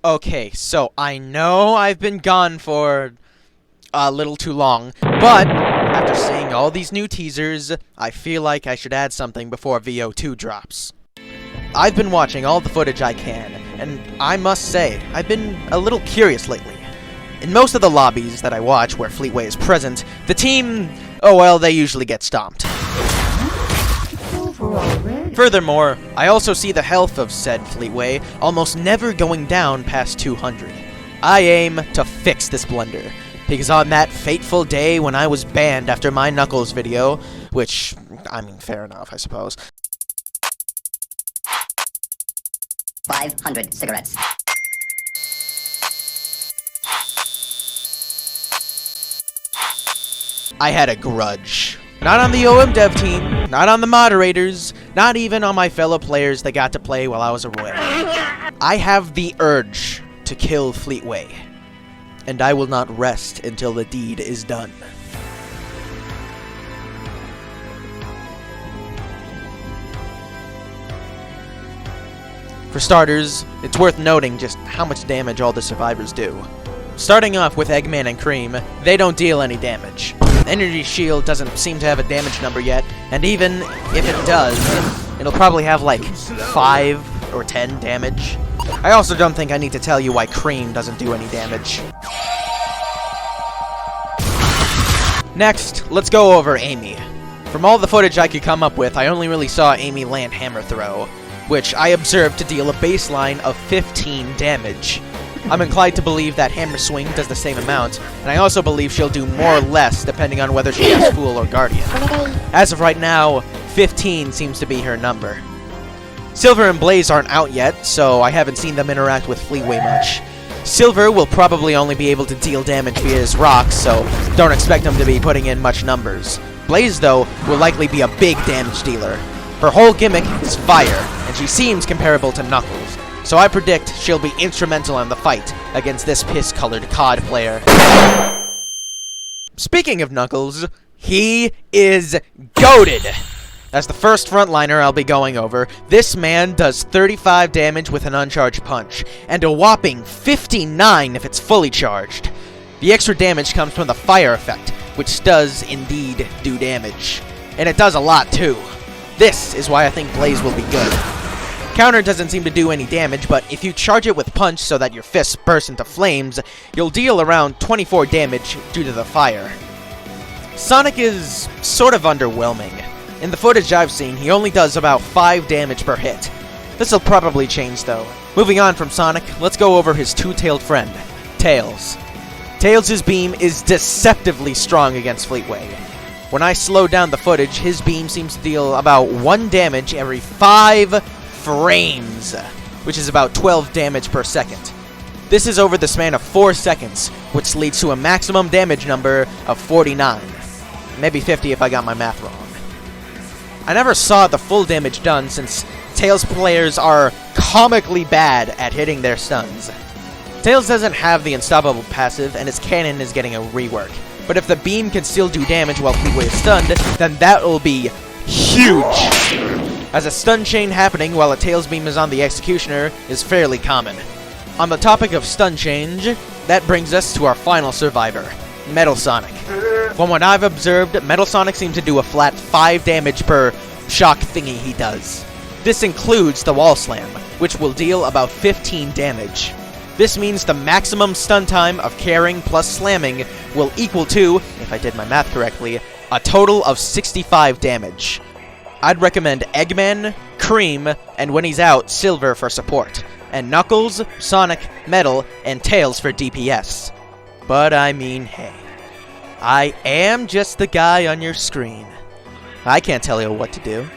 Okay, so I know I've been gone for a little too long, but after seeing all these new teasers, I feel like I should add something before VO2 drops. I've been watching all the footage I can, and I must say, I've been a little curious lately. In most of the lobbies that I watch where Fleetway is present, the team, oh well, they usually get stomped. Furthermore, I also see the health of said Fleetway almost never going down past 200. I aim to fix this blunder, because on that fateful day when I was banned after my Knuckles video, which, I mean, fair enough, I suppose. 500 cigarettes. I had a grudge. Not on the OM dev team, not on the moderators, not even on my fellow players that got to play while I was away. I have the urge to kill Fleetway, and I will not rest until the deed is done. For starters, it's worth noting just how much damage all the survivors do. Starting off with Eggman and Cream, they don't deal any damage. Energy Shield doesn't seem to have a damage number yet, and even if it does, it'll probably have like 5 or 10 damage. I also don't think I need to tell you why Cream doesn't do any damage. Next, let's go over Amy. From all the footage I could come up with, I only really saw Amy land Hammer Throw, which I observed to deal a baseline of 15 damage. I'm inclined to believe that Hammer Swing does the same amount, and I also believe she'll do more or less depending on whether she has Fool or Guardian. As of right now, 15 seems to be her number. Silver and Blaze aren't out yet, so I haven't seen them interact with Fleetway much. Silver will probably only be able to deal damage via his rocks, so don't expect him to be putting in much numbers. Blaze, though, will likely be a big damage dealer. Her whole gimmick is fire, and she seems comparable to Knuckles. So I predict she'll be instrumental in the fight against this piss-colored COD player. Speaking of Knuckles, he is goated! As the first frontliner I'll be going over, this man does 35 damage with an uncharged punch, and a whopping 59 if it's fully charged. The extra damage comes from the fire effect, which does indeed do damage. And it does a lot too. This is why I think Blaze will be good. Counter doesn't seem to do any damage, but if you charge it with punch so that your fists burst into flames, you'll deal around 24 damage due to the fire. Sonic is sort of underwhelming. In the footage I've seen, he only does about 5 damage per hit. This'll probably change though. Moving on from Sonic, let's go over his two-tailed friend, Tails. Tails' beam is deceptively strong against Fleetway. When I slow down the footage, his beam seems to deal about 1 damage every 5 frames, which is about 12 damage per second. This is over the span of 4 seconds, which leads to a maximum damage number of 49. Maybe 50 if I got my math wrong. I never saw the full damage done since Tails players are comically bad at hitting their stuns. Tails doesn't have the unstoppable passive, and his cannon is getting a rework. But if the beam can still do damage while Fleetway is stunned, then that will be huge! As a stun chain happening while a Tails beam is on the Executioner is fairly common. On the topic of stun change, that brings us to our final survivor, Metal Sonic. From what I've observed, Metal Sonic seems to do a flat 5 damage per shock thingy he does. This includes the Wall Slam, which will deal about 15 damage. This means the maximum stun time of carrying plus slamming will equal to, if I did my math correctly, a total of 65 damage. I'd recommend Eggman, Cream, and when he's out, Silver for support, and Knuckles, Sonic, Metal, and Tails for DPS. But I mean, hey, I am just the guy on your screen. I can't tell you what to do.